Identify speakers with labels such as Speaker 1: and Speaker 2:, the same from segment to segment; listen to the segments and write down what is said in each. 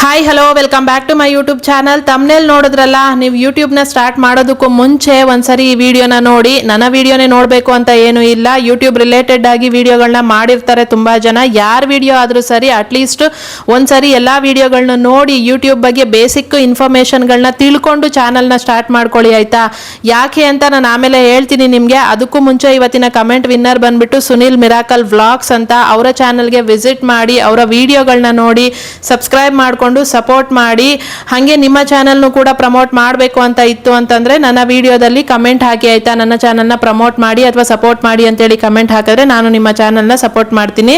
Speaker 1: Hi hello welcome back to my YouTube channel. Thumbnail ನೋಡಿದ್ರಲ್ಲ, ನೀವು ಯೂಟ್ಯೂಬ್ನ start ಮಾಡೋದಕ್ಕೂ ಮುಂಚೆ ಒಂದ್ಸರಿ ಈ ವಿಡಿಯೋನ ನೋಡಿ. ನನ್ನ ವಿಡಿಯೋನೇ ನೋಡಬೇಕು ಅಂತ ಏನೂ ಇಲ್ಲ, ಯೂಟ್ಯೂಬ್ ರಿಲೇಟೆಡ್ ಆಗಿ ವಿಡಿಯೋಗಳನ್ನ ಮಾಡಿರ್ತಾರೆ ತುಂಬ ಜನ. ಯಾರ ವಿಡಿಯೋ ಆದರೂ ಸರಿ ಅಟ್ಲೀಸ್ಟ್ ಒಂದ್ಸರಿ ಎಲ್ಲ ವಿಡಿಯೋಗಳನ್ನ ನೋಡಿ ಯೂಟ್ಯೂಬ್ ಬಗ್ಗೆ ಬೇಸಿಕ್ ಇನ್ಫಾರ್ಮೇಷನ್ಗಳನ್ನ ತಿಳ್ಕೊಂಡು ಚಾನಲ್ನ ಸ್ಟಾರ್ಟ್ ಮಾಡ್ಕೊಳ್ಳಿ, ಆಯ್ತಾ? ಯಾಕೆ ಅಂತ ನಾನು ಆಮೇಲೆ ಹೇಳ್ತೀನಿ ನಿಮಗೆ. ಅದಕ್ಕೂ ಮುಂಚೆ ಇವತ್ತಿನ ಕಮೆಂಟ್ ವಿನ್ನರ್ ಬಂದ್ಬಿಟ್ಟು ಸುನಿಲ್ ಮಿರಾಕಲ್ ವ್ಲಾಗ್ಸ್ ಅಂತ. ಅವರ ಚಾನಲ್ಗೆ ವಿಸಿಟ್ ಮಾಡಿ ಅವರ ವಿಡಿಯೋಗಳನ್ನ ನೋಡಿ ಸಬ್ಸ್ಕ್ರೈಬ್ ಮಾಡ್ಕೊಂಡು ಸಪೋರ್ಟ್ ಮಾಡಿ. ಹಾಗೆ ನಿಮ್ಮ ಚಾನಲ್ನು ಕೂಡ ಪ್ರಮೋಟ್ ಮಾಡಬೇಕು ಅಂತ ಇತ್ತು ಅಂತಂದ್ರೆ ನನ್ನ ವಿಡಿಯೋದಲ್ಲಿ ಕಮೆಂಟ್ ಹಾಕಿ, ಆಯ್ತಾ? ನನ್ನ ಚಾನಲ್ನ ಪ್ರಮೋಟ್ ಮಾಡಿ ಅಥವಾ ಸಪೋರ್ಟ್ ಮಾಡಿ ಅಂತೇಳಿ ಕಮೆಂಟ್ ಹಾಕಿದ್ರೆ ನಾನು ನಿಮ್ಮ ಚಾನಲ್ನ ಸಪೋರ್ಟ್ ಮಾಡ್ತೀನಿ.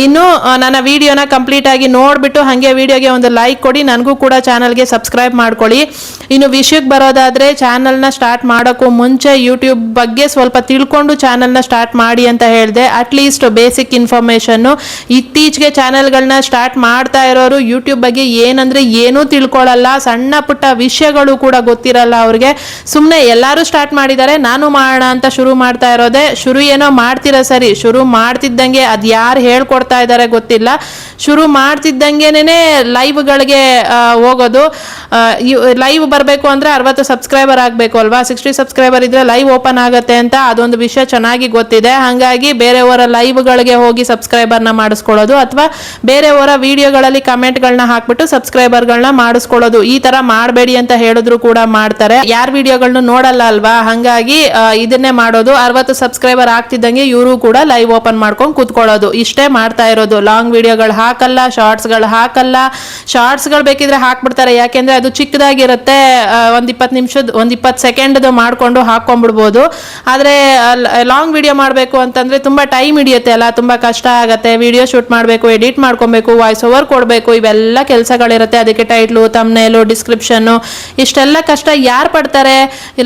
Speaker 1: ಇನ್ನು ನನ್ನ ವಿಡಿಯೋನ ಕಂಪ್ಲೀಟ್ ಆಗಿ ನೋಡ್ಬಿಟ್ಟು ಹಾಗೆ ವಿಡಿಯೋಗೆ ಒಂದು ಲೈಕ್ ಕೊಡಿ, ನನಗೂ ಕೂಡ ಚಾನಲ್ಗೆ ಸಬ್ಸ್ಕ್ರೈಬ್ ಮಾಡ್ಕೊಳ್ಳಿ. ಇನ್ನು ವಿಷಯಕ್ಕೆ ಬರೋದಾದ್ರೆ, ಚಾನಲ್ನ ಸ್ಟಾರ್ಟ್ ಮಾಡೋಕ್ಕೂ ಮುಂಚೆ ಯೂಟ್ಯೂಬ್ ಬಗ್ಗೆ ಸ್ವಲ್ಪ ತಿಳ್ಕೊಂಡು ಚಾನಲ್ನ ಸ್ಟಾರ್ಟ್ ಮಾಡಿ ಅಂತ ಹೇಳಿದೆ. At least basic information. ಇತ್ತೀಚೆಗೆ ಚಾನಲ್ಗಳನ್ನ ಸ್ಟಾರ್ಟ್ ಮಾಡ್ತಾ ಇರೋರು ಯೂಟ್ಯೂಬ್ ಬಗ್ಗೆ ಏನಂದ್ರೆ ಏನೂ ತಿಳ್ಕೊಳ್ಳಲ್ಲ, ಸಣ್ಣ ಪುಟ್ಟ ವಿಷಯಗಳು ಕೂಡ ಗೊತ್ತಿರಲ್ಲ ಅವ್ರಿಗೆ. ಸುಮ್ಮನೆ ಎಲ್ಲರೂ ಸ್ಟಾರ್ಟ್ ಮಾಡಿದ್ದಾರೆ, ನಾನು ಮಾಡೋಣ ಅಂತ ಶುರು ಮಾಡ್ತಾ ಇರೋದೆ. ಶುರು ಏನೋ ಮಾಡ್ತೀರಾ ಸರಿ, ಶುರು ಮಾಡ್ತಿದ್ದಂಗೆ ಅದು ಯಾರು ಹೇಳ್ಕೊಡ್ತಾ ಇದ್ದಾರೆ ಗೊತ್ತಿಲ್ಲ, ಶುರು ಮಾಡ್ತಿದ್ದಂಗೆನೇ ಲೈವ್ಗಳಿಗೆ ಹೋಗೋದು. ಲೈವ್ ಬರಬೇಕು ಅಂದರೆ 60 ಸಬ್ಸ್ಕ್ರೈಬರ್ ಆಗಬೇಕು ಅಲ್ವಾ? 60 ಸಬ್ಸ್ಕ್ರೈಬರ್ ಇದ್ರೆ ಲೈವ್ ಓಪನ್ ಆಗುತ್ತೆ ಅಂತ ಅದೊಂದು ವಿಷಯ ಚೆನ್ನಾಗಿ ಗೊತ್ತಿದೆ. ಹಾಗಾಗಿ ಬೇರೆಯವರ ಲೈವ್ಗಳಿಗೆ ಹೋಗಿ ಸಬ್ಸ್ಕ್ರೈಬರ್ನ ಮಾಡಿಸ್ಕೊಳ್ಳೋದು ಅಥವಾ ಬೇರೆಯವರ ವಿಡಿಯೋಗಳಲ್ಲಿ ಕಮೆಂಟ್ಗಳನ್ನ ಹಾಕ್ಬಿಟ್ಟು ಸಬ್ಸ್ಕ್ರೈಬರ್ಗಳನ್ನ ಮಾಡಿಸ್ಕೊಳ್ಳೋದು, ಈ ತರ ಮಾಡಬೇಡಿ ಅಂತ ಹೇಳಿದ್ರು ಕೂಡ ಮಾಡ್ತಾರೆ. ಯಾರ ವಿಡಿಯೋಗಳನ್ನ ನೋಡಲ್ಲ ಅಲ್ವಾ? ಹಾಗಾಗಿ ಇದನ್ನೇ ಮಾಡೋದು. 60 ಸಬ್ಸ್ಕ್ರೈಬರ್ ಆಗ್ತಿದ್ದಂಗೆ ಇವರು ಕೂಡ ಲೈವ್ ಓಪನ್ ಮಾಡ್ಕೊಂಡು ಕೂತ್ಕೊಳ್ಳೋದು. ಇಷ್ಟೇ ಮಾಡ್ತಾ ಇರೋದು. ಲಾಂಗ್ ವಿಡಿಯೋಗಳು ಹಾಕಲ್ಲ, ಶಾರ್ಟ್ಸ್ಗಳು ಹಾಕಲ್ಲ. ಶಾರ್ಟ್ಸ್ಗಳು ಬೇಕಿದ್ರೆ ಹಾಕ್ಬಿಡ್ತಾರೆ, ಯಾಕೆಂದ್ರೆ ಅದು ಚಿಕ್ಕದಾಗಿರುತ್ತೆ. ಒಂದು 20 ನಿಮಿಷದ, ಒಂದು 20 ಸೆಕೆಂಡ್ದು ಮಾಡ್ಕೊಂಡು ಹಾಕೊಂಡ್ಬಿಡ್ಬೋದು. ಆದರೆ ಲಾಂಗ್ ವಿಡಿಯೋ ಮಾಡಬೇಕು ಅಂತಂದ್ರೆ ತುಂಬಾ ಟೈಮ್ ಹಿಡಿಯುತ್ತೆ ಅಲ್ಲ, ತುಂಬಾ ಕಷ್ಟ ಆಗುತ್ತೆ. ವಿಡಿಯೋ ಶೂಟ್ ಮಾಡಬೇಕು, ಎಡಿಟ್ ಮಾಡ್ಕೊಬೇಕು, ವಾಯ್ಸ್ ಓವರ್ ಕೊಡಬೇಕು, ಇವೆಲ್ಲ ಕೆಲಸಗಳಿರುತ್ತೆ. ಅದಕ್ಕೆ ಟೈಟ್ಲು, ತಮ್ನೇಲು, ಡಿಸ್ಕ್ರಿಪ್ಷನ್ನು, ಇಷ್ಟೆಲ್ಲ ಕಷ್ಟ ಯಾರು ಪಡ್ತಾರೆ?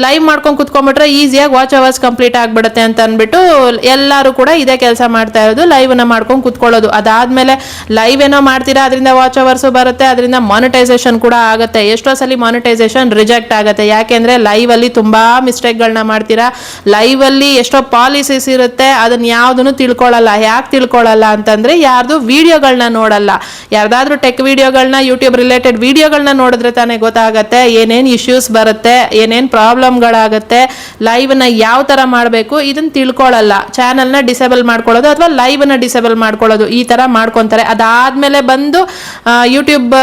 Speaker 1: ಲೈವ್ ಮಾಡ್ಕೊಂಡು ಕುತ್ಕೊಂಡ್ಬಿಟ್ರೆ ಈಸಿಯಾಗಿ ವಾಚ್ ಅವರ್ಸ್ ಕಂಪ್ಲೀಟ್ ಆಗ್ಬಿಡುತ್ತೆ ಅಂತ ಅಂದ್ಬಿಟ್ಟು ಎಲ್ಲರೂ ಕೂಡ ಇದೇ ಕೆಲಸ ಮಾಡ್ತಾ ಇರೋದು, ಲೈವ್ನ ಮಾಡ್ಕೊಂಡು ಕುತ್ಕೊಳ್ಳೋದು. ಅದಾದ್ಮೇಲೆ ಲೈವ್ ಏನೋ ಮಾಡ್ತೀರಾ, ಅದರಿಂದ ವಾಚ್ ಅವರ್ಸು ಬರುತ್ತೆ, ಅದರಿಂದ ಮಾನಿಟೈಸೇಷನ್ ಕೂಡ ಆಗುತ್ತೆ. ಎಷ್ಟೋ ಸಲ ಮಾನಿಟೈಸೇಷನ್ ರಿಜೆಕ್ಟ್ ಆಗುತ್ತೆ, ಯಾಕೆಂದ್ರೆ ಲೈವ್ ಅಲ್ಲಿ ತುಂಬಾ ಮಿಸ್ಟೇಕ್ಗಳನ್ನ ಮಾಡ್ತೀರಾ. ಲೈವ್ ಅಲ್ಲಿ ಎಷ್ಟೋ ಪಾಲಿಸೀಸ್ ಇರುತ್ತೆ, ಅದನ್ನ ಯಾವ್ದನ್ನು ತಿಳ್ಕೊಳ್ಳಲ್ಲ. ಯಾಕೆ ತಿಳ್ಕೊಳ್ಳಲ್ಲ ಅಂತಂದ್ರೆ ಯಾರ್ದು ವಿಡಿಯೋಗಳನ್ನ ನೋಡಲ್ಲ. ಯಾರ್ದಾದ್ರೂ ಟೆಕ್ ವಿಡಿಯೋಗಳನ್ನ, ಯೂಟ್ಯೂಬ್ ರಿಲೇಟೆಡ್ ವಿಡಿಯೋಗಳನ್ನ ನೋಡಿದ್ರೆ ತಾನೇ ಗೊತ್ತಾಗತ್ತೆ ಏನೇನ್ ಇಶ್ಯೂಸ್ ಬರುತ್ತೆ, ಏನೇನ್ ಪ್ರಾಬ್ಲಮ್ಗಳಾಗತ್ತೆ, ಲೈವ್ನ ಯಾವ ತರ ಮಾಡಬೇಕು, ಇದನ್ನ ತಿಳ್ಕೊಳ್ಳಲ್ಲ. ಚಾನಲ್ನ ಡಿಸೇಬಲ್ ಮಾಡ್ಕೊಳ್ಳೋದು ಅಥವಾ ಲೈವ್ನ ಡಿಸೇಬಲ್ ಮಾಡ್ಕೊಳ್ಳೋದು, ಈ ತರ ಮಾಡ್ಕೊಂತಾರೆ. ಅದಾದ್ಮೇಲೆ ಬಂದು ಯೂಟ್ಯೂಬ್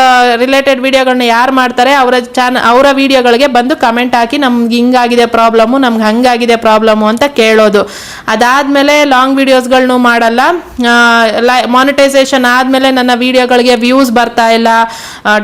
Speaker 1: ರಿಲೇಟೆಡ್ ವಿಡಿಯೋಗಳನ್ನ ಯಾರು ಮಾಡ್ತಾರೆ ಅವರ ವಿಡಿಯೋಗಳಿಗೆ ಬಂದು ಕಮೆಂಟ್ ಹಾಕಿ ನಮ್ಗೆ ಹಿಂಗಾಗಿದೆ ಪ್ರಾಬ್ಲಮ್ಮು, ನಮ್ಗೆ ಹಂಗಾಗಿದೆ ಪ್ರಾಬ್ಲಮ್ಮು ಅಂತ ಕೇಳೋದು. ಅದಾದ್ಮೇಲೆ ಲಾಂಗ್ ವಿಡಿಯೋಸ್ಗಳನ್ನೂ ಮಾಡಲ್ಲ. ಮಾನಿಟೈಸೇಷನ್ ಆದ್ಮೇಲೆ ನನ್ನ ವಿಡಿಯೋಗಳಿಗೆ ವ್ಯೂಸ್ ಬರ್ತಾ ಇಲ್ಲ,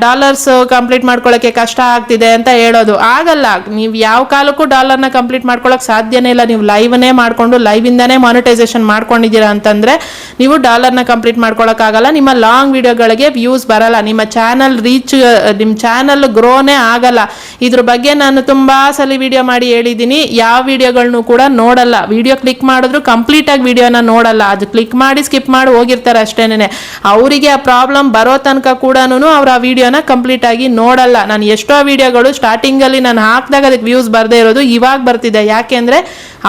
Speaker 1: ಡಾಲರ್ಸ್ ಕಂಪ್ಲೀಟ್ ಮಾಡ್ಕೊಳ್ಳೋಕೆ ಕಷ್ಟ ಆಗ್ತಿದೆ ಅಂತ ಹೇಳೋದು. ಆಗಲ್ಲ. ನೀವು ಯಾವ ಕಾಲಕ್ಕೂ ಡಾಲರ್ನ ಕಂಪ್ಲೀಟ್ ಮಾಡ್ಕೊಳ್ಳೋಕೆ ಸಾಧ್ಯನೇ ಇಲ್ಲ. ನೀವು ಲೈವ್ನೇ ಮಾಡ್ಕೊಂಡು ಲೈವಿಂದಾನೇ ಮಾನಿಟೈಸೇಷನ್ ಮಾಡ್ಕೊಂಡಿದ್ದೀರಾ ಅಂತಂದ್ರೆ ನೀವು ಡಾಲರ್ನ ಕಂಪ್ಲೀಟ್ ಮಾಡ್ಕೊಳ್ಳೋಕ್ಕಾಗಲ್ಲ. ನಿಮ್ಮ ಲಾಂಗ್ ವಿಡಿಯೋಗಳಿಗೆ ವ್ಯೂಸ್ ಬರಲ್ಲ, ನಿಮ್ಮ ಚಾನಲ್ ರೀಚ್, ನಿಮ್ಮ ಚಾನಲ್ ಗ್ರೋನೇ ಆಗಲ್ಲ. ಇದ್ರ ಬಗ್ಗೆ ನಾನು ತುಂಬಾ ಸಲ ವಿಡಿಯೋ ಮಾಡಿ ಹೇಳಿದ್ದೀನಿ. ಯಾವ ವಿಡಿಯೋಗಳನ್ನು ಕೂಡ ನೋಡಲ್ಲ, ವಿಡಿಯೋ ಕ್ಲಿಕ್ ಮಾಡಿದ್ರು ಕಂಪ್ಲೀಟ್ ಆಗಿ ವಿಡಿಯೋನ ನೋಡಲ್ಲ. ಅದು ಕ್ಲಿಕ್ ಮಾಡಿ ಸ್ಕಿಪ್ ಮಾಡಿ ಹೋಗಿರ್ತಾರೆ ಅಷ್ಟೇನೆ. ಅವರಿಗೆ ಆ ಪ್ರಾಬ್ಲಮ್ ಬರೋ ತನಕ ಕೂಡ ಅವ್ರ ಆ ವಿಡಿಯೋನ ಕಂಪ್ಲೀಟ್ ಆಗಿ ನೋಡಲ್ಲ. ನಾನು ಎಷ್ಟೋ ವಿಡಿಯೋಗಳು ಸ್ಟಾರ್ಟಿಂಗ್ ಅಲ್ಲಿ ನಾನು ಹಾಕಿದಾಗ ಅದಕ್ಕೆ ವ್ಯೂಸ್ ಬರ್ದೇ ಇರೋದು ಇವಾಗ ಬರ್ತಿದೆ. ಯಾಕೆಂದ್ರೆ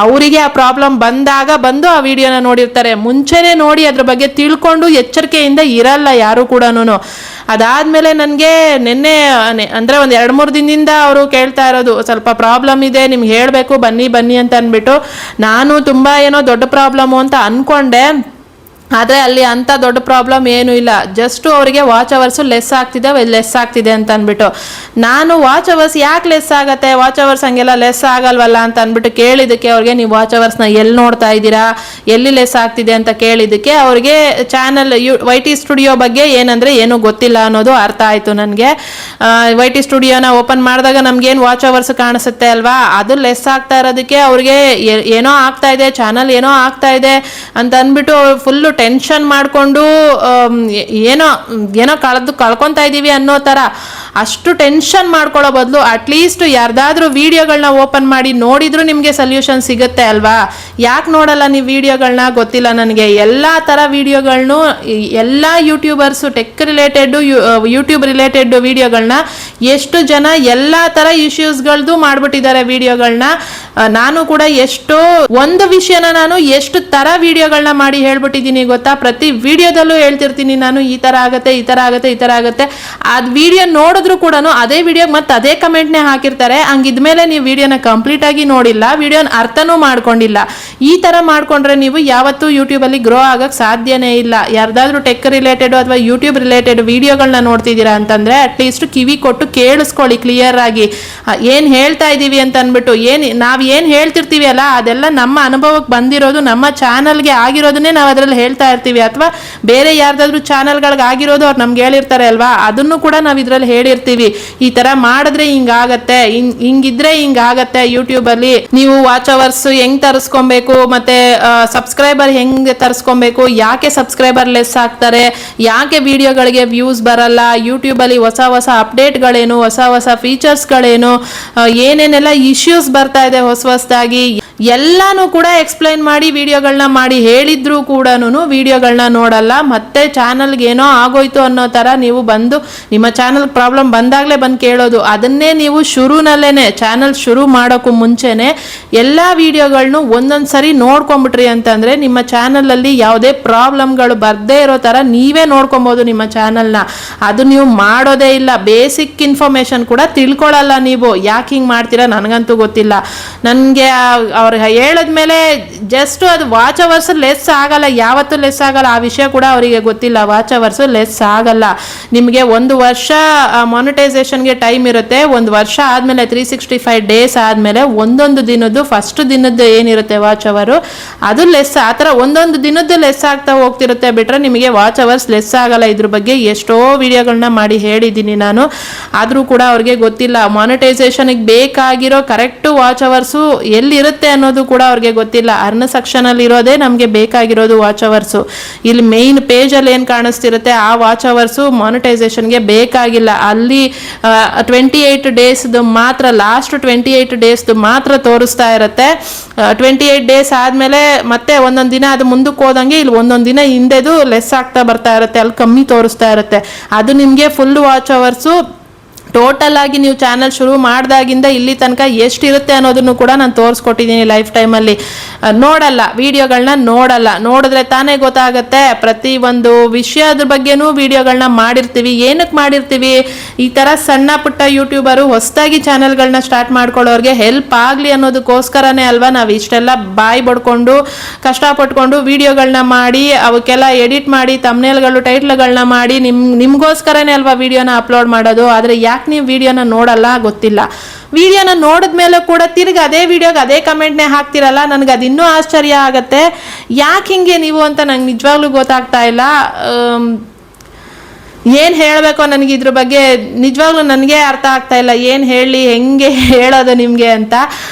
Speaker 1: ಅವರಿಗೆ ಆ ಪ್ರಾಬ್ಲಮ್ ಬಂದಾಗ ಬಂದು ಆ ವಿಡಿಯೋನ ನೋಡಿರ್ತಾರೆ. ಮುಂಚೆನೆ ನೋಡಿ ಅದ್ರ ಬಗ್ಗೆ ತಿಳ್ಕೊಂಡು ಎಚ್ಚರಿಕೆಯಿಂದ ಇರಲ್ಲ ಯಾರು ಕೂಡ. ಅದಾದ್ಮೇಲೆ ನನಗೆ ನಿನ್ನೆ ಅಂದ್ರೆ ಒಂದು 2-3 ದಿನದಿಂದ ಅವರು ಕೇಳ್ತಾ ಇರೋದು, ಸ್ವಲ್ಪ ಪ್ರಾಬ್ಲಮ್ ಇದೆ ನಿಮ್ಗೆ ಹೇಳಬೇಕು, ಬನ್ನಿ ಬನ್ನಿ ಅಂತ ಅಂದ್ಬಿಟ್ಟು. ನಾನು ತುಂಬಾ ಏನೋ ದೊಡ್ಡ ಪ್ರಾಬ್ಲಮ್ ಅಂತ ಅನ್ಕೊಂಡೆ. ಆದರೆ ಅಲ್ಲಿ ಅಂಥ ದೊಡ್ಡ ಪ್ರಾಬ್ಲಮ್ ಏನೂ ಇಲ್ಲ. ಜಸ್ಟ್ ಅವರಿಗೆ ವಾಚ್ ಅವರ್ಸು ಲೆಸ್ ಆಗ್ತಿದೆ ಅಂತ ಅಂದ್ಬಿಟ್ಟು ನಾನು ವಾಚ್ ಅವರ್ಸ್ ಯಾಕೆ ಲೆಸ್ ಆಗುತ್ತೆ, ವಾಚ್ ಅವರ್ಸ್ ಹಂಗೆಲ್ಲ ಲೆಸ್ ಆಗಲ್ವಲ್ಲ ಅಂತ ಅಂದ್ಬಿಟ್ಟು ಕೇಳಿದ್ದಕ್ಕೆ ಅವ್ರಿಗೆ, ನೀವು ವಾಚ್ ಅವರ್ಸ್ನ ಎಲ್ಲಿ ನೋಡ್ತಾ ಇದ್ದೀರಾ, ಎಲ್ಲಿ ಲೆಸ್ ಆಗ್ತಿದೆ ಅಂತ ಕೇಳಿದ್ದಕ್ಕೆ ಅವ್ರಿಗೆ ಚಾನಲ್ YT ಸ್ಟುಡಿಯೋ ಬಗ್ಗೆ ಏನೂ ಗೊತ್ತಿಲ್ಲ ಅನ್ನೋದು ಅರ್ಥ ಆಯಿತು ನನಗೆ. YT ಸ್ಟುಡಿಯೋನ ಓಪನ್ ಮಾಡಿದಾಗ ನಮ್ಗೇನು ವಾಚ್ ಅವರ್ಸ್ ಕಾಣಿಸುತ್ತೆ ಅಲ್ವಾ, ಅದು ಲೆಸ್ ಆಗ್ತಾ ಇರೋದಕ್ಕೆ ಅವ್ರಿಗೆ ಏನೋ ಆಗ್ತಾ ಇದೆ, ಚಾನಲ್ ಏನೋ ಆಗ್ತಾ ಇದೆ ಅಂತ ಅಂದ್ಬಿಟ್ಟು ಫುಲ್ಲು ಟೆನ್ಷನ್ ಮಾಡಿಕೊಂಡು ಏನೋ ಕಳ್ಕೊತಾ ಇದ್ದೀವಿ ಅನ್ನೋ ಥರ ಅಷ್ಟು ಟೆನ್ಷನ್ ಮಾಡ್ಕೊಳ್ಳೋ ಬದಲು ಅಟ್ಲೀಸ್ಟ್ ಯಾರ್ದಾದ್ರೂ ವಿಡಿಯೋಗಳನ್ನ ಓಪನ್ ಮಾಡಿ ನೋಡಿದ್ರು ನಿಮಗೆ ಸೊಲ್ಯೂಷನ್ ಸಿಗುತ್ತೆ ಅಲ್ವಾ. ಯಾಕೆ ನೋಡಲ್ಲ ನೀವು ವಿಡಿಯೋಗಳನ್ನ ಗೊತ್ತಿಲ್ಲ ನನಗೆ. ಎಲ್ಲ ಥರ ವಿಡಿಯೋಗಳನ್ನೂ ಎಲ್ಲ YouTubers tech related YouTube related ವಿಡಿಯೋಗಳನ್ನ ಎಷ್ಟು ಜನ ಎಲ್ಲ ಥರ ಇಶ್ಯೂಸ್ಗಳದ್ದು ಮಾಡಿಬಿಟ್ಟಿದ್ದಾರೆ ವಿಡಿಯೋಗಳನ್ನ. ನಾನು ಕೂಡ ಎಷ್ಟೋ ಒಂದು ವಿಷಯನ ನಾನು ಎಷ್ಟು ಥರ ವಿಡಿಯೋಗಳನ್ನ ಮಾಡಿ ಹೇಳ್ಬಿಟ್ಟಿದ್ದೀನಿ ಗೊತ್ತಾ. ಪ್ರತಿ ವಿಡಿಯೋದಲ್ಲೂ ಹೇಳ್ತಿರ್ತೀನಿ ನಾನು, ಈ ಥರ ಆಗುತ್ತೆ, ಈ ಥರ ಆಗುತ್ತೆ, ಈ ಥರ ಆಗುತ್ತೆ. ಅದು ವಿಡಿಯೋ ನೋಡಿದ್ರು ಕೂಡ ಅದೇ ವಿಡಿಯೋಗೆ ಮತ್ತೆ ಅದೇ ಕಮೆಂಟ್ನೇ ಹಾಕಿರ್ತಾರೆ. ಹಂಗಿದ್ಮೇಲೆ ನೀವು ವಿಡಿಯೋನ ಕಂಪ್ಲೀಟ್ ಆಗಿ ನೋಡಿಲ್ಲ, ವಿಡಿಯೋನ ಅರ್ಥನೂ ಮಾಡ್ಕೊಂಡಿಲ್ಲ. ಈ ಥರ ಮಾಡ್ಕೊಂಡ್ರೆ ನೀವು ಯಾವತ್ತೂ ಯೂಟ್ಯೂಬಲ್ಲಿ ಗ್ರೋ ಆಗಕ್ಕೆ ಸಾಧ್ಯನೇ ಇಲ್ಲ. ಯಾರ್ದಾದ್ರೂ ಟೆಕ್ ರಿಲೇಟೆಡ್ ಅಥವಾ ಯೂಟ್ಯೂಬ್ ರಿಲೇಟೆಡ್ ವಿಡಿಯೋಗಳನ್ನ ನೋಡ್ತಿದ್ದೀರಾ ಅಂತಂದರೆ ಅಟ್ಲೀಸ್ಟ್ ಕಿವಿ ಕೊಟ್ಟು ಕೇಳಿಸ್ಕೊಳ್ಳಿ ಕ್ಲಿಯರ್ ಆಗಿ. ಏನು ಹೇಳ್ತಾ ಇದ್ದೀವಿ ಅಂತ ಅಂದ್ಬಿಟ್ಟು ನಾವು ಏನು ಹೇಳ್ತಿರ್ತೀವಿ ಅಲ್ಲ, ಅದೆಲ್ಲ ನಮ್ಮ ಅನುಭವಕ್ಕೆ ಬಂದಿರೋದು, ನಮ್ಮ ಚಾನಲ್ಗೆ ಆಗಿರೋದನ್ನೇ ನಾವು ಅದರಲ್ಲಿ ಹೇಳ್ತಾ ಇರ್ತೀವಿ. ಅಥವಾ ಬೇರೆ ಯಾರ್ದಾದ್ರೂ ಚಾನಲ್ಗಳಿಗೆ ಆಗಿರೋದು ಅವ್ರು ನಮ್ಗೆ ಹೇಳಿರ್ತಾರೆ ಅಲ್ವಾ, ಅದನ್ನು ಕೂಡ ನಾವು ಇದರಲ್ಲಿ ಹೇಳಿರ್ತೀವಿ. ಈ ಥರ ಮಾಡಿದ್ರೆ ಹಿಂಗಾಗತ್ತೆ, ಹಿಂಗಿದ್ರೆ ಹಿಂಗಾಗತ್ತೆ. ಯೂಟ್ಯೂಬಲ್ಲಿ ನೀವು ವಾಚ್ ಅವರ್ಸ್ ಹೆಂಗ್ ತರಿಸ್ಕೊಬೇಕು, ಮತ್ತೆ ಸಬ್ಸ್ಕ್ರೈಬರ್ ಹೆಂಗೆ ತರಿಸ್ಕೊಬೇಕು, ಯಾಕೆ ಸಬ್ಸ್ಕ್ರೈಬರ್ ಲೆಸ್ ಆಗ್ತಾರೆ, ಯಾಕೆ ವಿಡಿಯೋಗಳಿಗೆ ವ್ಯೂಸ್ ಬರಲ್ಲ, ಯೂಟ್ಯೂಬಲ್ಲಿ ಹೊಸ ಹೊಸ ಅಪ್ಡೇಟ್ಗಳೇನು, ಹೊಸ ಹೊಸ ಫೀಚರ್ಸ್ಗಳೇನು, ಏನೇನೆಲ್ಲ ಇಶ್ಯೂಸ್ ಬರ್ತಾ ಇದೆ ಹೊಸದಾಗಿ, ಎಲ್ಲಾನು ಕೂಡ ಎಕ್ಸ್ಪ್ಲೈನ್ ಮಾಡಿ ವಿಡಿಯೋಗಳನ್ನ ಮಾಡಿ ಹೇಳಿದ್ರು ಕೂಡ ವಿಡಿಯೋಗಳನ್ನ ನೋಡಲ್ಲ. ಮತ್ತೆ ಚಾನಲ್ಗೆ ಏನೋ ಆಗೋಯ್ತು ಅನ್ನೋ ಥರ ನೀವು ಬಂದು ನಿಮ್ಮ ಚಾನಲ್ ಪ್ರಾಬ್ಲಮ್ ಬಂದಾಗಲೇ ಬಂದು ಕೇಳೋದು. ಅದನ್ನೇ ನೀವು ಶುರುನಲ್ಲೇನೆ ಚಾನಲ್ ಶುರು ಮಾಡೋಕ್ಕೂ ಮುಂಚೆನೆ ಎಲ್ಲ ವಿಡಿಯೋಗಳನ್ನೂ ಒಂದೊಂದು ಸರಿ ನೋಡ್ಕೊಂಬಿಟ್ರಿ ಅಂತಂದರೆ ನಿಮ್ಮ ಚಾನಲಲ್ಲಿ ಯಾವುದೇ ಪ್ರಾಬ್ಲಮ್ಗಳು ಬರದೇ ಇರೋ ಥರ ನೀವೇ ನೋಡ್ಕೊಬೋದು ನಿಮ್ಮ ಚಾನಲ್ನ. ಅದು ನೀವು ಮಾಡೋದೇ ಇಲ್ಲ. ಬೇಸಿಕ್ ಇನ್ಫಾರ್ಮೇಷನ್ ಕೂಡ ತಿಳ್ಕೊಳ್ಳಲ್ಲ ನೀವು. ಯಾಕೆ ಹಿಂಗೆ ಮಾಡ್ತೀರಾ ನನಗಂತೂ ಗೊತ್ತಿಲ್ಲ. ನನಗೆ ಅವ್ರು ಹೇಳಿದ್ಮೇಲೆ ಜಸ್ಟ್ ಅದು ವಾಚ್ ಅವರ್ಸ್ ಲೆಸ್ ಆಗಲ್ಲ, ಯಾವತ್ತೂ ಲೆಸ್ ಆಗಲ್ಲ. ಆ ವಿಷಯ ಕೂಡ ಅವರಿಗೆ ಗೊತ್ತಿಲ್ಲ. ವಾಚ್ ಅವರ್ಸ್ ಲೆಸ್ ಆಗಲ್ಲ. ನಿಮಗೆ 1 ವರ್ಷ ಮಾನಿಟೈಸೇಷನ್ಗೆ ಟೈಮ್ ಇರುತ್ತೆ. 1 ವರ್ಷ ಆದಮೇಲೆ 365 ಡೇಸ್ ಆದಮೇಲೆ ಒಂದೊಂದು ದಿನದ್ದು ಫಸ್ಟ್ ದಿನದ್ದು ಏನಿರುತ್ತೆ ವಾಚ್ ಅವರು ಅದು ಲೆಸ್. ಆ ಥರ ಒಂದೊಂದು ದಿನದ್ದು ಲೆಸ್ ಆಗ್ತಾ ಹೋಗ್ತಿರುತ್ತೆ ಬಿಟ್ರೆ ನಿಮಗೆ ವಾಚ್ ಅವರ್ಸ್ ಲೆಸ್ ಆಗಲ್ಲ. ಇದ್ರ ಬಗ್ಗೆ ಎಷ್ಟೋ ವಿಡಿಯೋಗಳನ್ನ ಮಾಡಿ ಹೇಳಿದ್ದೀನಿ ನಾನು. ಆದರೂ ಕೂಡ ಅವ್ರಿಗೆ ಗೊತ್ತಿಲ್ಲ. ಮಾನಿಟೈಸೇಷನ್ಗೆ ಬೇಕಾಗಿರೋ ಕರೆಕ್ಟ್ ವಾಚ್ ಅವರ್ಸು ಎಲ್ಲಿರುತ್ತೆ ಅನ್ನೋದು ಕೂಡ ಅವ್ರಿಗೆ ಗೊತ್ತಿಲ್ಲ. ಅರ್ನ್ ಸೆಕ್ಷನಲ್ಲಿ ಇರೋದೇ ನಮಗೆ ಬೇಕಾಗಿರೋದು ವಾಚ್ ಅವರ್ಸು. ಇಲ್ಲಿ ಮೇನ್ ಪೇಜಲ್ಲಿ ಏನು ಕಾಣಿಸ್ತಿರುತ್ತೆ ಆ ವಾಚ್ ಅವರ್ಸು ಮಾನಿಟೈಸೇಷನ್ಗೆ ಬೇಕಾಗಿಲ್ಲ. ಅಲ್ಲಿ 28 ಡೇಸ್ದು ಮಾತ್ರ, ಲಾಸ್ಟ್ 28 ಡೇಸ್ದು ಮಾತ್ರ ತೋರಿಸ್ತಾ ಇರುತ್ತೆ. 28 ಡೇಸ್ ಆದಮೇಲೆ ಮತ್ತೆ ಒಂದೊಂದು ದಿನ ಅದು ಮುಂದಕ್ಕೆ ಹೋದಂಗೆ ಇಲ್ಲಿ ಒಂದೊಂದು ದಿನ ಹಿಂದೆದು ಲೆಸ್ ಆಗ್ತಾ ಬರ್ತಾ ಇರುತ್ತೆ, ಅಲ್ಲಿ ಕಮ್ಮಿ ತೋರಿಸ್ತಾ ಇರುತ್ತೆ. ಅದು ನಿಮಗೆ ಫುಲ್ ವಾಚ್ ಅವರ್ಸು ಟೋಟಲ್ ಆಗಿ ನೀವು ಚಾನಲ್ ಶುರು ಮಾಡಿದಾಗಿಂದ ಇಲ್ಲಿ ತನಕ ಎಷ್ಟಿರುತ್ತೆ ಅನ್ನೋದನ್ನು ಕೂಡ ನಾನು ತೋರಿಸ್ಕೊಟ್ಟಿದ್ದೀನಿ ಲೈಫ್ ಟೈಮಲ್ಲಿ. ನೋಡಲ್ಲ ವಿಡಿಯೋಗಳನ್ನ, ನೋಡಿದ್ರೆ ತಾನೇ ಗೊತ್ತಾಗುತ್ತೆ. ಪ್ರತಿ ಒಂದು ವಿಷಯದ ಬಗ್ಗೆನೂ ವಿಡಿಯೋಗಳನ್ನ ಮಾಡಿರ್ತೀವಿ. ಏನಕ್ಕೆ ಮಾಡಿರ್ತೀವಿ, ಈ ಥರ ಸಣ್ಣ ಪುಟ್ಟ ಯೂಟ್ಯೂಬರು ಹೊಸದಾಗಿ ಚಾನಲ್ಗಳನ್ನ ಸ್ಟಾರ್ಟ್ ಮಾಡ್ಕೊಳ್ಳೋರಿಗೆ ಹೆಲ್ಪ್ ಆಗಲಿ ಅನ್ನೋದಕ್ಕೋಸ್ಕರನೇ ಅಲ್ವಾ ನಾವು ಇಷ್ಟೆಲ್ಲ ಬಾಯಿ ಬಡ್ಕೊಂಡು ಕಷ್ಟಪಟ್ಕೊಂಡು ವಿಡಿಯೋಗಳನ್ನ ಮಾಡಿ ಅವಕ್ಕೆಲ್ಲ ಎಡಿಟ್ ಮಾಡಿ ತಮ್ನೇಲ್ಗಳು ಟೈಟ್ಲ್ಗಳನ್ನ ಮಾಡಿ ನಿಮ್ಗೋಸ್ಕರನೇ ಅಲ್ವಾ ವಿಡಿಯೋನ ಅಪ್ಲೋಡ್ ಮಾಡೋದು. ಆದರೆ ಯಾಕೆ ನೀವು ವಿಡಿಯೋನ ನೋಡಲ್ಲ ಗೊತ್ತಿಲ್ಲ. ವಿಡಿಯೋನ ನೋಡಿದ್ಮೇಲೆ ಕೂಡ ತಿರ್ಗಿ ಅದೇ ವಿಡಿಯೋಗೆ ಅದೇ ಕಮೆಂಟ್ನೇ ಹಾಕ್ತಿರಲ್ಲ. ನನಗೆ ಅದು ಇನ್ನೂ ಆಶ್ಚರ್ಯ ಆಗುತ್ತೆ. ಯಾಕೆ ಹಿಂಗೆ ನೀವು ಅಂತ ನಂಗೆ ನಿಜವಾಗ್ಲೂ ಗೊತ್ತಾಗ್ತಾ ಇಲ್ಲ. ಏನು ಹೇಳಬೇಕೋ ನನಗೆ ಇದ್ರ ಬಗ್ಗೆ ನಿಜವಾಗ್ಲೂ ನನಗೆ ಅರ್ಥ ಆಗ್ತಾ ಇಲ್ಲ. ಏನು ಹೇಳಿ, ಹೆಂಗೆ ಹೇಳೋದು ನಿಮಗೆ ಅಂತ.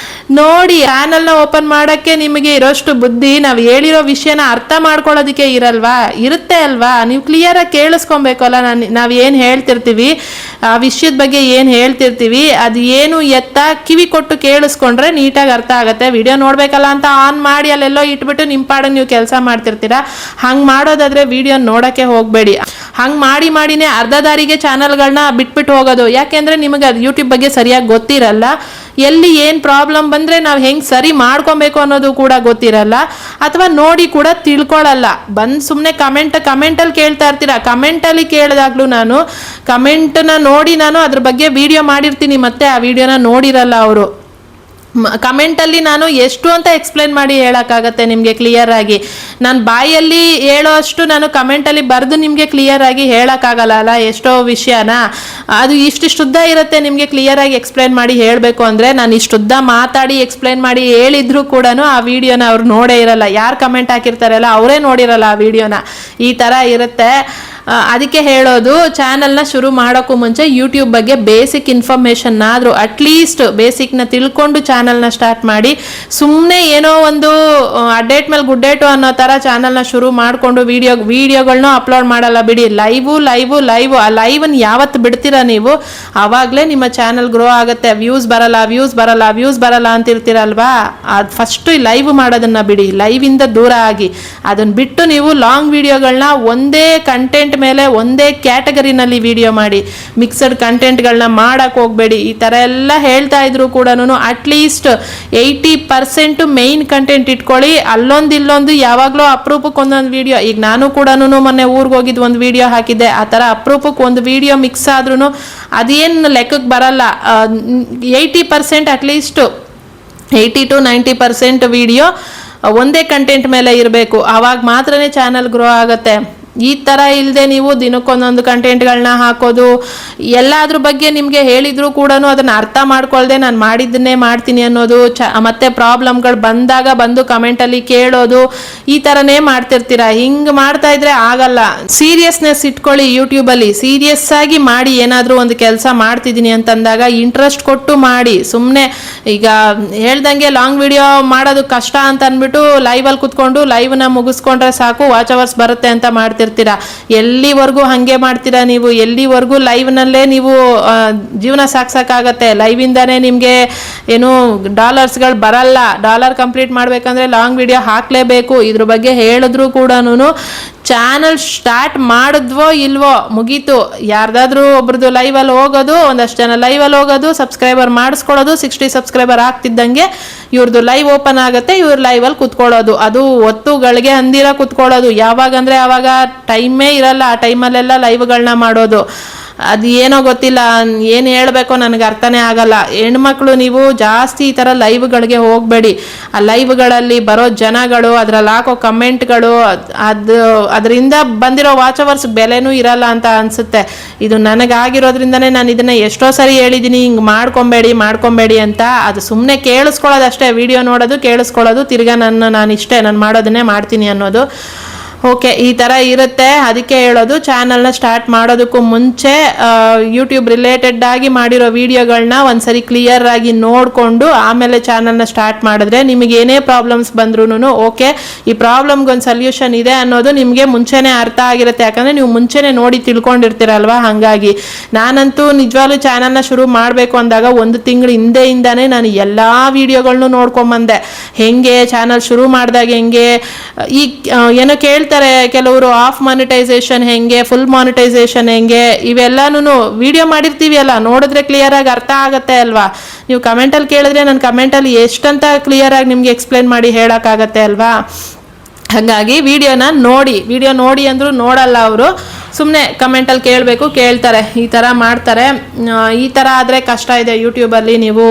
Speaker 1: ನೋಡಿ, ಚಾನಲ್ನ ಓಪನ್ ಮಾಡೋಕ್ಕೆ ನಿಮಗೆ ಇರೋಷ್ಟು ಬುದ್ಧಿ ನಾವು ಹೇಳಿರೋ ವಿಷಯನ ಅರ್ಥ ಮಾಡ್ಕೊಳ್ಳೋದಕ್ಕೆ ಇರುತ್ತೆ ಅಲ್ವಾ. ನೀವು ಕ್ಲಿಯರಾಗಿ ಕೇಳಿಸ್ಕೊಬೇಕಲ್ಲ. ನಾವು ಏನು ಹೇಳ್ತಿರ್ತೀವಿ, ಆ ವಿಷಯದ ಬಗ್ಗೆ ಏನು ಹೇಳ್ತಿರ್ತೀವಿ, ಅದು ಏನು ಎತ್ತ ಕಿವಿ ಕೊಟ್ಟು ಕೇಳಿಸ್ಕೊಂಡ್ರೆ ನೀಟಾಗಿ ಅರ್ಥ ಆಗುತ್ತೆ. ವಿಡಿಯೋ ನೋಡಬೇಕಲ್ಲ ಅಂತ ಆನ್ ಮಾಡಿ ಅಲ್ಲೆಲ್ಲೋ ಇಟ್ಬಿಟ್ಟು ನಿಮ್ಮ ಪಾಡಿಗೆ ನೀವು ಕೆಲಸ ಮಾಡ್ತಿರ್ತೀರಾ. ಹಂಗೆ ಮಾಡೋದಾದರೆ ವಿಡಿಯೋ ನೋಡೋಕ್ಕೆ ಹೋಗಬೇಡಿ. ಹಂಗೆ ಮಾಡಿನೇ ಅರ್ಧ ದಾರಿಗೆ ಚಾನಲ್ಗಳನ್ನ ಬಿಟ್ಬಿಟ್ಟು ಹೋಗೋದು. ಯಾಕೆಂದರೆ ನಿಮಗೆ ಅದು ಯೂಟ್ಯೂಬ್ ಬಗ್ಗೆ ಸರಿಯಾಗಿ ಗೊತ್ತಿರಲ್ಲ. ಎಲ್ಲಿ ಏನು ಪ್ರಾಬ್ಲಮ್ ಬಂದರೆ ನಾವು ಹೆಂಗೆ ಸರಿ ಮಾಡ್ಕೊಬೇಕು ಅನ್ನೋದು ಕೂಡ ಗೊತ್ತಿರಲ್ಲ, ಅಥವಾ ನೋಡಿ ಕೂಡ ತಿಳ್ಕೊಳ್ಳಲ್ಲ. ಬಂದು ಸುಮ್ಮನೆ ಕಮೆಂಟಲ್ಲಿ ಕೇಳ್ತಾ ಇರ್ತೀರ. ಕಮೆಂಟಲ್ಲಿ ಕೇಳಿದಾಗ್ಲೂ ನಾನು ಕಮೆಂಟನ್ನ ನೋಡಿ ನಾನು ಅದ್ರ ಬಗ್ಗೆ ವಿಡಿಯೋ ಮಾಡಿರ್ತೀನಿ, ಮತ್ತೆ ಆ ವಿಡಿಯೋನ ನೋಡಿರಲ್ಲ ಅವರು. ಕಮೆಂಟಲ್ಲಿ ನಾನು ಎಷ್ಟು ಅಂತ ಎಕ್ಸ್ಪ್ಲೇನ್ ಮಾಡಿ ಹೇಳೋಕ್ಕಾಗತ್ತೆ ನಿಮಗೆ ಕ್ಲಿಯರ್ ಆಗಿ. ನಾನು ಬಾಯಲ್ಲಿ ಹೇಳೋ ಅಷ್ಟು ನಾನು ಕಮೆಂಟಲ್ಲಿ ಬರೆದು ನಿಮಗೆ ಕ್ಲಿಯರ್ ಆಗಿ ಹೇಳೋಕ್ಕಾಗಲ್ಲ ಅಲ್ಲ ಎಷ್ಟೋ ವಿಷಯನ. ಅದು ಇಷ್ಟುದ್ದ ಇರುತ್ತೆ ನಿಮಗೆ ಕ್ಲಿಯರ್ ಆಗಿ ಎಕ್ಸ್ಪ್ಲೇನ್ ಮಾಡಿ ಹೇಳಬೇಕು ಅಂದರೆ. ನಾನು ಇಷ್ಟುದ್ದ ಮಾತಾಡಿ ಎಕ್ಸ್ಪ್ಲೇನ್ ಮಾಡಿ ಹೇಳಿದ್ರು ಕೂಡ ಆ ವಿಡಿಯೋನ ಅವ್ರು ನೋಡೇ ಇರಲ್ಲ. ಯಾರು ಕಮೆಂಟ್ ಹಾಕಿರ್ತಾರಲ್ಲ ಅವರೇ ನೋಡಿರಲ್ಲ ಆ ವಿಡಿಯೋನ. ಈ ಥರ ಇರುತ್ತೆ. ಅದಕ್ಕೆ ಹೇಳೋದು, ಚಾನಲ್ನ ಶುರು ಮಾಡೋಕ್ಕೂ ಮುಂಚೆ ಯೂಟ್ಯೂಬ್ ಬಗ್ಗೆ ಬೇಸಿಕ್ ಇನ್ಫಾರ್ಮೇಷನ್ ಆದರೂ ಅಟ್ಲೀಸ್ಟ್ ಬೇಸಿಕ್ನ ತಿಳ್ಕೊಂಡು ಚಾನಲ್ನ ಸ್ಟಾರ್ಟ್ ಮಾಡಿ. ಸುಮ್ಮನೆ ಏನೋ ಒಂದು ಅಡ್ಡೇಟ್ ಮೇಲೆ ಗುಡ್ಡೇಟು ಅನ್ನೋ ಥರ ಚಾನಲ್ನ ಶುರು ಮಾಡಿಕೊಂಡು ವಿಡಿಯೋಗಳನ್ನೂ ಅಪ್ಲೋಡ್ ಮಾಡಲ್ಲ ಬಿಡಿ. ಲೈವ್ ಆ ಲೈವನ್ನು ಯಾವತ್ತು ಬಿಡ್ತೀರಾ ನೀವು, ಆವಾಗಲೇ ನಿಮ್ಮ ಚಾನಲ್ ಗ್ರೋ ಆಗುತ್ತೆ. ವ್ಯೂಸ್ ಬರಲ್ಲ ಅಂತಿರ್ತೀರಲ್ವಾ, ಅದು ಫಸ್ಟು ಲೈವ್ ಮಾಡೋದನ್ನು ಬಿಡಿ, ಲೈವಿಂದ ದೂರ ಆಗಿ ಅದನ್ನು ಬಿಟ್ಟು ನೀವು ಲಾಂಗ್ ವಿಡಿಯೋಗಳನ್ನ ಒಂದೇ ಕಂಟೆಂಟ್ ಮೇಲೆ ಒಂದೇ ಕ್ಯಾಟಗರಿನಲ್ಲಿ ವಿಡಿಯೋ ಮಾಡಿ. ಮಿಕ್ಸಡ್ ಕಂಟೆಂಟ್ಗಳನ್ನ ಮಾಡೋಕ್ಕೆ ಹೋಗಬೇಡಿ. ಈ ಥರ ಎಲ್ಲ ಹೇಳ್ತಾ ಇದ್ರು ಕೂಡ ಅಟ್ಲೀಸ್ಟ್ 80% ಮೇಯ್ನ್ ಕಂಟೆಂಟ್ ಇಟ್ಕೊಳ್ಳಿ. ಇಲ್ಲೊಂದು ಯಾವಾಗಲೂ ಅಪರೂಪಕ್ಕೆ ಒಂದೊಂದು ವಿಡಿಯೋ, ಈಗ ನಾನು ಕೂಡ ಮೊನ್ನೆ ಊರಿಗೆ ಹೋಗಿದ್ದು ಒಂದು ವಿಡಿಯೋ ಹಾಕಿದ್ದೆ, ಆ ಥರ ಅಪರೂಪಕ್ಕೆ ಒಂದು ವಿಡಿಯೋ ಮಿಕ್ಸ್ ಆದ್ರೂ ಅದೇನು ಲೆಕ್ಕಕ್ಕೆ ಬರಲ್ಲ. 80% ಅಟ್ಲೀಸ್ಟ್ 80 to 90% ವಿಡಿಯೋ ಒಂದೇ ಕಂಟೆಂಟ್ ಮೇಲೆ ಇರಬೇಕು. ಆವಾಗ ಮಾತ್ರನೇ ಚಾನಲ್ ಗ್ರೋ ಆಗುತ್ತೆ. ಈ ಥರ ಇಲ್ಲದೆ ನೀವು ದಿನಕ್ಕೊಂದೊಂದು ಕಂಟೆಂಟ್ಗಳನ್ನ ಹಾಕೋದು, ಎಲ್ಲದ್ರ ಬಗ್ಗೆ ನಿಮಗೆ ಹೇಳಿದ್ರು ಕೂಡ ಅದನ್ನು ಅರ್ಥ ಮಾಡ್ಕೊಳ್ದೆ ನಾನು ಮಾಡಿದ್ದನ್ನೇ ಮಾಡ್ತೀನಿ ಅನ್ನೋದು, ಮತ್ತೆ ಪ್ರಾಬ್ಲಮ್ಗಳು ಬಂದು ಕಮೆಂಟಲ್ಲಿ ಕೇಳೋದು, ಈ ಥರನೇ ಮಾಡ್ತಿರ್ತೀರ. ಹಿಂಗೆ ಮಾಡ್ತಾ ಇದ್ರೆ ಆಗಲ್ಲ. ಸೀರಿಯಸ್ನೆಸ್ ಇಟ್ಕೊಳ್ಳಿ. ಯೂಟ್ಯೂಬಲ್ಲಿ ಸೀರಿಯಸ್ ಆಗಿ ಮಾಡಿ. ಏನಾದರೂ ಒಂದು ಕೆಲಸ ಮಾಡ್ತಿದ್ದೀನಿ ಅಂತಂದಾಗ ಇಂಟ್ರೆಸ್ಟ್ ಕೊಟ್ಟು ಮಾಡಿ. ಸುಮ್ಮನೆ ಈಗ ಹೇಳ್ದಂಗೆ ಲಾಂಗ್ ವಿಡಿಯೋ ಮಾಡೋದು ಕಷ್ಟ ಅಂತ ಅಂದ್ಬಿಟ್ಟು ಲೈವಲ್ಲಿ ಕುತ್ಕೊಂಡು ಲೈವ್ನ ಮುಗಿಸ್ಕೊಂಡ್ರೆ ಸಾಕು, ವಾಚ್ ಅವರ್ಸ್ ಬರುತ್ತೆ ಅಂತ ಮಾಡ್ತಿರ್ತೀರ. ಎಲ್ಲಿವರೆಗೂ ಹಾಗೆ ಮಾಡ್ತೀರಾ ನೀವು? ಎಲ್ಲಿವರೆಗೂ ಲೈವ್ನಲ್ಲೇ ನೀವು ಜೀವನ ಸಾಕ್ಸಕ್ಕಾಗತ್ತೆ? ಲೈವಿಂದಾನೇ ನಿಮಗೆ ಏನು ಡಾಲರ್ಸ್ಗಳು ಬರಲ್ಲ. ಡಾಲರ್ ಕಂಪ್ಲೀಟ್ ಮಾಡಬೇಕಂದ್ರೆ ಲಾಂಗ್ ವಿಡಿಯೋ ಹಾಕಲೇಬೇಕು. ಇದ್ರ ಬಗ್ಗೆ ಹೇಳಿದ್ರು ಕೂಡ ಚಾನಲ್ ಸ್ಟಾರ್ಟ್ ಮಾಡಿದ್ವೋ ಇಲ್ವೋ ಮುಗೀತು. ಯಾರ್ದಾದ್ರೂ ಒಬ್ರದ್ದು ಲೈವಲ್ಲಿ ಹೋಗೋದು, ಒಂದಷ್ಟು ಜನ ಲೈವಲ್ಲಿ ಹೋಗೋದು, ಸಬ್ಸ್ಕ್ರೈಬರ್ ಮಾಡಿಸ್ಕೊಳ್ಳೋದು, 60 ಸಬ್ಸ್ಕ್ರೈಬರ್ ಆಗ್ತಿದ್ದಂಗೆ ಇವ್ರದ್ದು ಲೈವ್ ಓಪನ್ ಆಗುತ್ತೆ, ಇವ್ರ ಲೈವಲ್ಲಿ ಕುತ್ಕೊಳ್ಳೋದು. ಅದು ಒತ್ತುಗಳಿಗೆ ಹಂದಿರ ಕುತ್ಕೊಳ್ಳೋದು. ಯಾವಾಗಂದ್ರೆ ಆವಾಗ ಟೈಮೇ ಇರಲ್ಲ. ಆ ಟೈಮಲ್ಲೆಲ್ಲ ಲೈವ್ಗಳನ್ನ ಮಾಡೋದು. ಅದು ಏನೋ ಗೊತ್ತಿಲ್ಲ, ಏನು ಹೇಳಬೇಕೋ ನನಗೆ ಅರ್ಥನೇ ಆಗಲ್ಲ. ಹೆಣ್ಮಕ್ಳು ನೀವು ಜಾಸ್ತಿ ಈ ಥರ ಲೈವ್ಗಳಿಗೆ ಹೋಗಬೇಡಿ. ಆ ಲೈವ್ಗಳಲ್ಲಿ ಬರೋ ಜನಗಳು, ಅದರಲ್ಲಿ ಹಾಕೋ ಕಮೆಂಟ್ಗಳು, ಅದರಿಂದ ಬಂದಿರೋ ವಾಚ್ ಅವರ್ಸ್ ಬೆಲೆನೂ ಇರಲ್ಲ ಅಂತ ಅನಿಸುತ್ತೆ. ಇದು ನನಗಾಗಿರೋದ್ರಿಂದನೇ ನಾನು ಇದನ್ನು ಎಷ್ಟೋ ಸರಿ ಹೇಳಿದ್ದೀನಿ, ಹಿಂಗೆ ಮಾಡ್ಕೊಬೇಡಿ ಅಂತ. ಅದು ಸುಮ್ಮನೆ ಕೇಳಿಸ್ಕೊಳ್ಳೋದು ಅಷ್ಟೇ. ವಿಡಿಯೋ ನೋಡೋದು, ಕೇಳಿಸ್ಕೊಳ್ಳೋದು, ತಿರ್ಗಾ ನಾನು ಇಷ್ಟೇ, ನಾನು ಮಾಡೋದನ್ನೇ ಮಾಡ್ತೀನಿ ಅನ್ನೋದು. ಓಕೆ, ಈ ಥರ ಇರುತ್ತೆ. ಅದಕ್ಕೆ ಹೇಳೋದು, ಚಾನಲ್ನ ಸ್ಟಾರ್ಟ್ ಮಾಡೋದಕ್ಕೂ ಮುಂಚೆ ಯೂಟ್ಯೂಬ್ ರಿಲೇಟೆಡ್ ಆಗಿ ಮಾಡಿರೋ ವಿಡಿಯೋಗಳನ್ನ ಒಂದ್ಸರಿ ಕ್ಲಿಯರ್ ಆಗಿ ನೋಡಿಕೊಂಡು ಆಮೇಲೆ ಚಾನಲ್ನ ಸ್ಟಾರ್ಟ್ ಮಾಡಿದ್ರೆ ನಿಮಗೆ ಏನೇ ಪ್ರಾಬ್ಲಮ್ಸ್ ಬಂದ್ರೂ ಓಕೆ, ಈ ಪ್ರಾಬ್ಲಮ್ಗೆ ಒಂದು ಸೊಲ್ಯೂಷನ್ ಇದೆ ಅನ್ನೋದು ನಿಮಗೆ ಮುಂಚೆನೇ ಅರ್ಥ ಆಗಿರುತ್ತೆ. ಯಾಕಂದರೆ ನೀವು ಮುಂಚೆನೇ ನೋಡಿ ತಿಳ್ಕೊಂಡಿರ್ತೀರಲ್ವ. ಹಾಗಾಗಿ ನಾನಂತೂ ನಿಜವಾಗ್ಲೂ ಚಾನಲ್ನ ಶುರು ಮಾಡಬೇಕು ಅಂದಾಗ 1 ತಿಂಗಳು ಹಿಂದೆಯಿಂದಾನೇ ನಾನು ಎಲ್ಲ ವಿಡಿಯೋಗಳನ್ನೂ ನೋಡ್ಕೊಂಬಂದೆ. ಹೆಂಗೆ ಚಾನಲ್ ಶುರು ಮಾಡಿದಾಗ ಹೆಂಗೆ, ಈ ಏನೋ ಕೆಲವರು ಆಫ್ ಮಾನಿಟೈಸೇಷನ್ ಹೆಂಗೆ, ಫುಲ್ ಮಾನಿಟೈಸೇಷನ್ ಹೆಂಗೆ, ಇವೆಲ್ಲಾನು ವಿಡಿಯೋ ಮಾಡಿರ್ತೀವಿ ಅಲ್ಲ, ನೋಡಿದ್ರೆ ಕ್ಲಿಯರ್ ಆಗಿ ಅರ್ಥ ಆಗತ್ತೆ ಅಲ್ವಾ. ನೀವು ಕಮೆಂಟಲ್ಲಿ ಕೇಳಿದ್ರೆ ನಾನು ಕಮೆಂಟಲ್ಲಿ ಎಷ್ಟಂತ ಕ್ಲಿಯರ್ ಆಗಿ ನಿಮ್ಗೆ ಎಕ್ಸ್ಪ್ಲೇನ್ ಮಾಡಿ ಹೇಳೋಕ್ಕಾಗತ್ತೆ ಅಲ್ವಾ. ಹಾಗಾಗಿ ವಿಡಿಯೋ ನೋಡಿ ಅಂದರೂ ನೋಡಲ್ಲ ಅವರು. ಸುಮ್ಮನೆ ಕಮೆಂಟಲ್ಲಿ ಕೇಳ್ತಾರೆ, ಈ ಥರ ಮಾಡ್ತಾರೆ. ಈ ಥರ ಆದರೆ ಕಷ್ಟ ಇದೆ ಯೂಟ್ಯೂಬಲ್ಲಿ. ನೀವು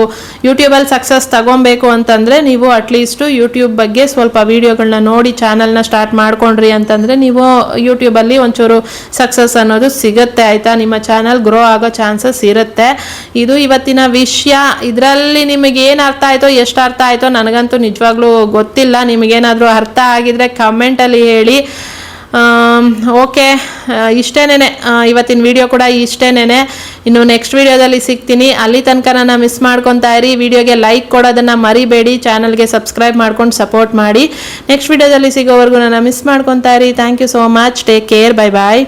Speaker 1: ಯೂಟ್ಯೂಬಲ್ಲಿ ಸಕ್ಸಸ್ ತಗೊಬೇಕು ಅಂತಂದರೆ ನೀವು ಅಟ್ಲೀಸ್ಟು ಯೂಟ್ಯೂಬ್ ಬಗ್ಗೆ ಸ್ವಲ್ಪ ವೀಡಿಯೋಗಳನ್ನ ನೋಡಿ ಚಾನಲ್ನ ಸ್ಟಾರ್ಟ್ ಮಾಡ್ಕೊಂಡ್ರಿ ಅಂತಂದರೆ ನೀವು ಯೂಟ್ಯೂಬಲ್ಲಿ ಒಂಚೂರು ಸಕ್ಸಸ್ ಅನ್ನೋದು ಸಿಗುತ್ತೆ, ಆಯಿತಾ. ನಿಮ್ಮ ಚಾನಲ್ ಗ್ರೋ ಆಗೋ ಚಾನ್ಸಸ್ ಇರುತ್ತೆ. ಇದು ಇವತ್ತಿನ ವಿಷಯ. ಇದರಲ್ಲಿ ನಿಮಗೇನು ಅರ್ಥ ಆಯಿತೋ, ಎಷ್ಟು ಅರ್ಥ ಆಯಿತೋ ನನಗಂತೂ ನಿಜವಾಗ್ಲೂ ಗೊತ್ತಿಲ್ಲ. ನಿಮಗೇನಾದರೂ ಅರ್ಥ ಆಗಿದ್ರೆ ಕಮೆಂಟಲ್ಲಿ ಹೇಳಿ. ಓಕೆ, ಇಷ್ಟೇನೆ ಇವತ್ತಿನ ವಿಡಿಯೋ ಕೂಡ ಇಷ್ಟೇನೆ. ಇನ್ನು ನೆಕ್ಸ್ಟ್ ವಿಡಿಯೋದಲ್ಲಿ ಸಿಗ್ತೀನಿ. ಅಲ್ಲಿ ತನಕ ನನ್ನ ಮಿಸ್ ಮಾಡ್ಕೊತಾ ಇರಿ. ವಿಡಿಯೋಗೆ ಲೈಕ್ ಕೊಡೋದನ್ನು ಮರಿಬೇಡಿ. ಚಾನಲ್ಗೆ ಸಬ್ಸ್ಕ್ರೈಬ್ ಮಾಡ್ಕೊಂಡು ಸಪೋರ್ಟ್ ಮಾಡಿ. ನೆಕ್ಸ್ಟ್ ವಿಡಿಯೋದಲ್ಲಿ ಸಿಗೋವರೆಗೂ ನನ್ನ ಮಿಸ್ ಮಾಡ್ಕೊತಾ ಇರಿ. Thank you so much. Take care. Bye bye.